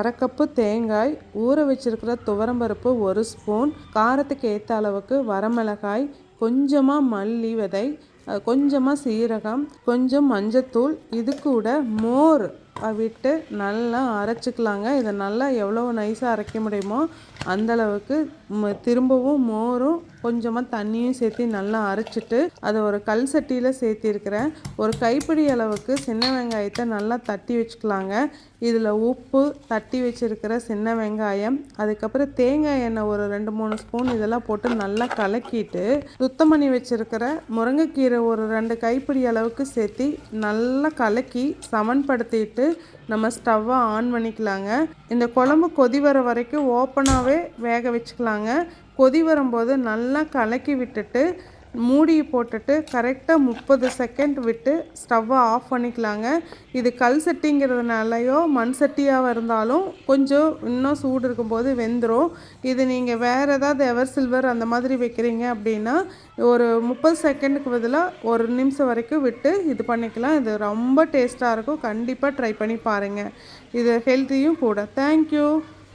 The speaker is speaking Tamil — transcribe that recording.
அரை கப்பு தேங்காய், ஊற வச்சிருக்கிற துவரம்பருப்பு 1 ஸ்பூன், காரத்துக்கு ஏற்ற அளவுக்கு வரமிளகாய், கொஞ்சமாக மல்லி விதை, கொஞ்சமாக சீரகம், கொஞ்சம் மஞ்சத்தூள், இது கூட மோர் விட்டு நல்லா அரைச்சிக்கலாங்க. இதை நல்லா எவ்வளோ நைஸாக அரைக்க முடியுமோ அந்தளவுக்கு திரும்பவும் மோரும் கொஞ்சமாக தண்ணியும் சேர்த்து நல்லா அரைச்சிட்டு அதை ஒரு கல் சட்டியில் சேர்த்திருக்கிறேன். ஒரு கைப்பிடி அளவுக்கு சின்ன வெங்காயத்தை நல்லா தட்டி வச்சுக்கலாங்க. இதில் உப்பு, தட்டி வச்சுருக்கிற சின்ன வெங்காயம், அதுக்கப்புறம் தேங்காய் எண்ணெய் ஒரு 2-3 ஸ்பூன் இதெல்லாம் போட்டு நல்லா கலக்கிட்டு சுத்தம் பண்ணி வச்சுருக்கிற முருங்கைக்கீரை ஒரு 2 கைப்பிடி அளவுக்கு சேர்த்து நல்லா கலக்கி சமன்படுத்திட்டு நம்ம ஸ்டவ்வை ஆன் பண்ணிக்கலாங்க. இந்த குழம்பு கொதி வர வரைக்கும் ஓப்பனாகவே வேக வச்சுக்கலாங்க. கொதி வரும்போது நல்லா கலக்கி விட்டுட்டு மூடி போட்டுட்டு கரெக்டாக 30 செகண்ட் விட்டு ஸ்டவ்வை ஆஃப் பண்ணிக்கலாங்க. இது கல் சட்டிங்கிறதுனாலையோ மண் சட்டியாக இருந்தாலும் கொஞ்சம் இன்னும் சூடு இருக்கும்போது வெந்துடும். இது நீங்கள் வேறு ஏதாவது எவர் சில்வர் அந்த மாதிரி வைக்கிறீங்க அப்படின்னா ஒரு 30 செகண்டுக்கு பதிலாக 1 நிமிஷம் வரைக்கும் விட்டு இது பண்ணிக்கலாம். இது ரொம்ப டேஸ்ட்டாக இருக்கும். கண்டிப்பாக ட்ரை பண்ணி பாருங்கள். இது ஹெல்த்தியும் கூட. தேங்க்யூ.